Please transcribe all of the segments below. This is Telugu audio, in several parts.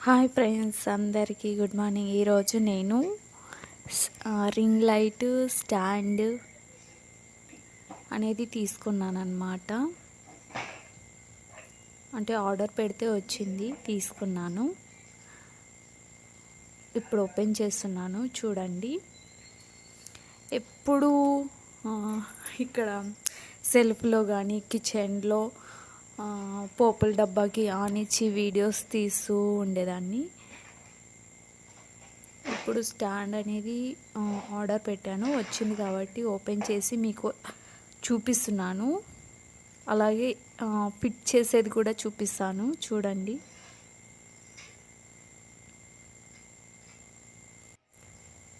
హాయ్ ఫ్రెండ్స్, అందరికీ గుడ్ మార్నింగ్. ఈరోజు నేను రింగ్ లైట్ స్టాండ్ అనేది తీసుకున్నాను అన్నమాట. అంటే ఆర్డర్ పెడితే వచ్చింది, తీసుకున్నాను. ఇప్పుడు ఓపెన్ చేస్తున్నాను, చూడండి. ఎప్పుడు ఇక్కడ సెల్ఫ్లో కానీ కిచెన్లో పోపుల డబ్బాకి ఆనిచ్చి వీడియోస్ తీస్తూ ఉండేదాన్ని. ఇప్పుడు స్టాండ్ అనేది ఆర్డర్ పెట్టాను, వచ్చింది కాబట్టి ఓపెన్ చేసి మీకు చూపిస్తున్నాను. అలాగే ఫిట్ చేసేది కూడా చూపిస్తాను, చూడండి.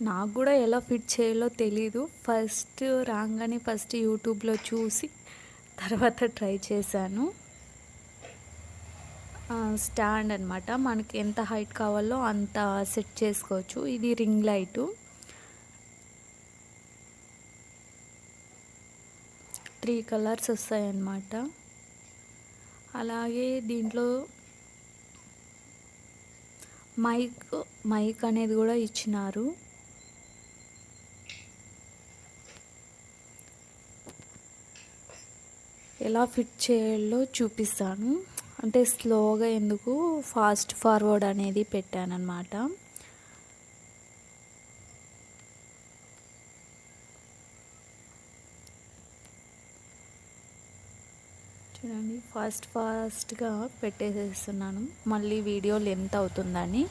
నాకు కూడా ఎలా ఫిట్ చేయాలో తెలీదు. ఫస్ట్ రాగానే యూట్యూబ్లో చూసి తర్వాత ట్రై చేశాను. స్టాండ్ అన్నమాట, మనకి ఎంత హైట్ కావాలో అంత సెట్ చేసుకోవచ్చు. ఇది రింగ్ లైటు, 3 కలర్స్ వస్తాయన్నమాట. అలాగే దీంట్లో మైక్ అనేది కూడా ఇచ్చినారు. ఎలా ఫిట్ చేయాలో చూపిస్తాను. అంటే స్లోగా ఎందుకు, ఫాస్ట్ ఫార్వర్డ్ అనేది పెట్టానన్నమాట. చూడండి, ఫాస్ట్గా పెట్టేసేస్తున్నాను, మళ్ళీ వీడియో లెంత్ అవుతుందని.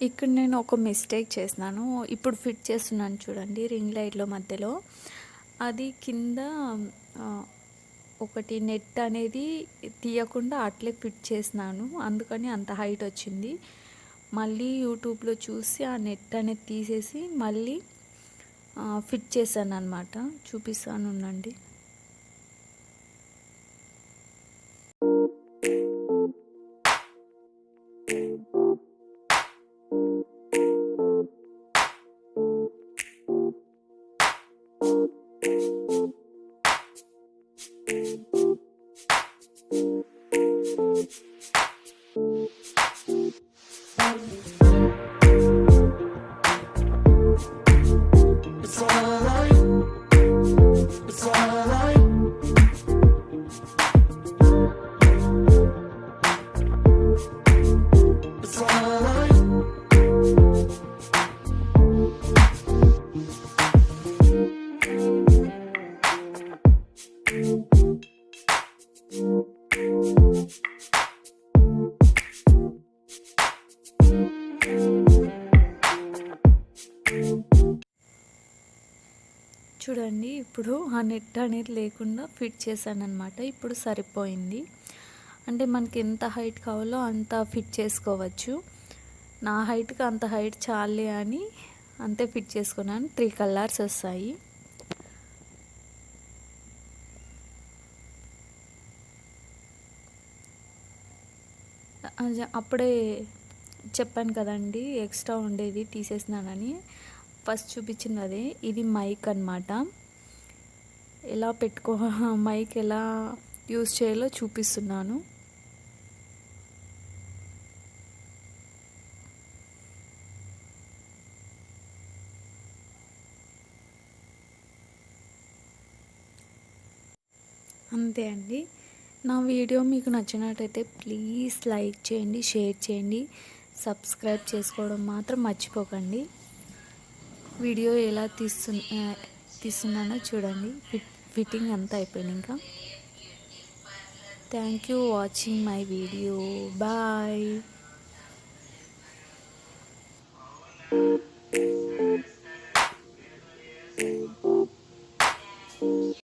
ఇక్కడ నేను ఒక మిస్టేక్ చేసినాను. ఇప్పుడు ఫిట్ చేస్తున్నాను చూడండి, రింగ్ లైట్లో మధ్యలో అది కింద ఒకటి నెట్ అనేది తీయకుండా అట్లే ఫిట్ చేసినాను, అందుకని అంత హైట్ వచ్చింది. మళ్ళీ యూట్యూబ్లో చూసి ఆ నెట్ అనేది తీసేసి మళ్ళీ ఫిట్ చేశాను అన్నమాట. చూపిస్తాను ఉండండి. చూడండి, ఇప్పుడు ఆ నెట్ అనేది లేకుండా ఫిట్ చేశాను అనమాట. ఇప్పుడు సరిపోయింది. అంటే మనకి ఎంత హైట్ కావాలో అంత ఫిట్ చేసుకోవచ్చు. నా హైట్కి అంత హైట్ చాలే అని అంతే ఫిట్ చేసుకున్నాను. 3 కలర్స్ వస్తాయి. అప్పుడే చెప్పాను కదండి, ఎక్స్ట్రా ఉండేది తీసేసినానని. ఫస్ట్ చూపించింది అదే. ఇది మైక్ అన్నమాట. ఎలా మైక్ ఎలా యూస్ చేయాలో చూపిస్తున్నాను. అంతే అండి. నా వీడియో మీకు నచ్చినట్టయితే ప్లీజ్ లైక్ చేయండి, షేర్ చేయండి, సబ్స్క్రైబ్ చేసుకోవడం మాత్రం మర్చిపోకండి. వీడియో ఎలా తీస్తున్నానో చూడండి. ఫిట్టింగ్ అంతా అయిపోయినాక. Thank you watching my video. Bye.